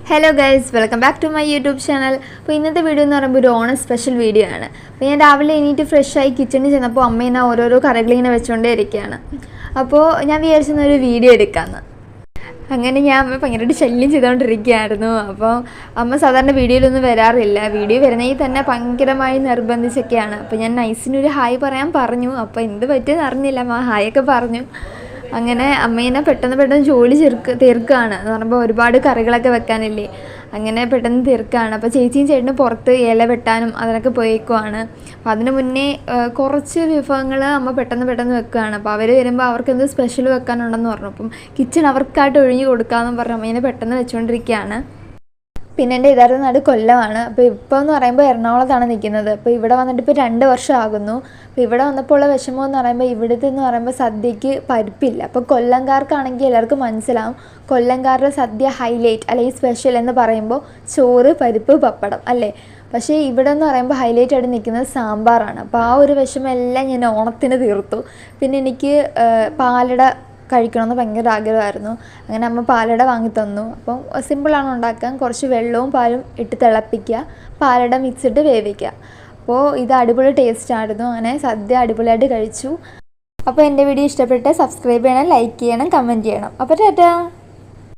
Hello guys, welcome back to my YouTube channel. അപ്പോൾ ഇന്നത്തെ video എന്ന് പറയുമ്പോൾ ഒരു ഓണം സ്പെഷ്യൽ വീഡിയോ ആണ്. അപ്പോൾ ഞാൻ രാവിലെ എണീറ്റ് ഫ്രഷായി കിച്ചണിൽ ചെന്നപ്പോൾ അമ്മ ഇങ്ങനെ ഓരോരോ കറികളിങ്ങനെ വെച്ചുകൊണ്ടേ ഇരിക്കുകയാണ്. അപ്പോൾ ഞാൻ വിചാരിച്ചൊരു വീഡിയോ എടുക്കാമെന്ന്. അങ്ങനെ ഞാൻ അമ്മ ഭയങ്കരമായിട്ട് ശല്യം ചെയ്തുകൊണ്ടിരിക്കുകയായിരുന്നു. അപ്പോൾ അമ്മ സാധാരണ വീഡിയോയിലൊന്നും വരാറില്ല. വീഡിയോ വരുന്നതിൽ തന്നെ ഭയങ്കരമായി നിർബന്ധിച്ചൊക്കെയാണ്. അപ്പോൾ ഞാൻ നൈസിനൊരു ഹായ് പറയാൻ പറഞ്ഞു. അപ്പോൾ എന്ത് പറ്റിയെന്ന് അറിഞ്ഞില്ല, അമ്മ ഹായൊക്കെ പറഞ്ഞു. അങ്ങനെ അമ്മേനെ പെട്ടെന്ന് ജോലി തീർക്കുകയാണ് എന്ന് പറയുമ്പോൾ ഒരുപാട് കറികളൊക്കെ വെക്കാനില്ലേ, അങ്ങനെ പെട്ടെന്ന് തീർക്കുകയാണ്. അപ്പോൾ ചേച്ചിയും ചേട്ടനും പുറത്ത് ഇല വെട്ടാനും അതിനൊക്കെ പോയേക്കുവാണ്. അപ്പോൾ അതിന് മുന്നേ കുറച്ച് വിഭവങ്ങൾ അമ്മ പെട്ടെന്ന് വെക്കുകയാണ്. അപ്പോൾ അവർ വരുമ്പോൾ അവർക്ക് എന്ത് സ്പെഷ്യൽ വെക്കാനുണ്ടെന്ന് പറഞ്ഞു. അപ്പം കിച്ചൺ അവർക്കായിട്ട് ഒഴിഞ്ഞു കൊടുക്കാമെന്ന് പറഞ്ഞു അമ്മേനെ പെട്ടെന്ന് വെച്ചുകൊണ്ടിരിക്കുകയാണ്. പിന്നെ എൻ്റെ യഥാർത്ഥ നാട് കൊല്ലമാണ്. അപ്പോൾ ഇപ്പോൾ എന്ന് പറയുമ്പോൾ എറണാകുളത്താണ് നിൽക്കുന്നത്. അപ്പോൾ ഇവിടെ വന്നിട്ട് ഇപ്പോൾ 2 വർഷം ആകുന്നു. അപ്പോൾ ഇവിടെ വന്നപ്പോൾ ഉള്ള വിഷമം എന്ന് പറയുമ്പോൾ ഇവിടുത്തെ എന്ന് പറയുമ്പോൾ സദ്യക്ക് പരിപ്പില്ല. അപ്പോൾ കൊല്ലംകാർക്കാണെങ്കിൽ എല്ലാവർക്കും മനസ്സിലാവും കൊല്ലംകാരുടെ സദ്യ ഹൈലൈറ്റ് അല്ലെങ്കിൽ സ്പെഷ്യൽ എന്ന് പറയുമ്പോൾ ചോറ്, പരിപ്പ്, പപ്പടം അല്ലേ. പക്ഷേ ഇവിടെ എന്ന് പറയുമ്പോൾ ഹൈലൈറ്റ് ആയിട്ട് നിൽക്കുന്നത് സാമ്പാറാണ്. അപ്പോൾ ആ ഒരു വിഷമം എല്ലാം ഞാൻ ഓണത്തിന് തീർത്തു. പിന്നെ എനിക്ക് പാലട കഴിക്കണമെന്ന് ഭയങ്കര ആഗ്രഹമായിരുന്നു. അങ്ങനെ അമ്മ പാലട വാങ്ങി തന്നു. അപ്പം സിമ്പിളാണ് ഉണ്ടാക്കാൻ. കുറച്ച് വെള്ളവും പാലും ഇട്ട് തിളപ്പിക്കുക, പാലട മിക്സ് ഇട്ട് വേവിക്കുക. അപ്പോൾ ഇത് അടിപൊളി ടേസ്റ്റായിരുന്നു. അങ്ങനെ സദ്യ അടിപൊളിയായിട്ട് കഴിച്ചു. അപ്പോൾ എൻ്റെ വീഡിയോ ഇഷ്ടപ്പെട്ട് സബ്സ്ക്രൈബ് ചെയ്യണം, ലൈക്ക് ചെയ്യണം, കമൻറ്റ് ചെയ്യണം. അപ്പോൾ ടാറ്റാ.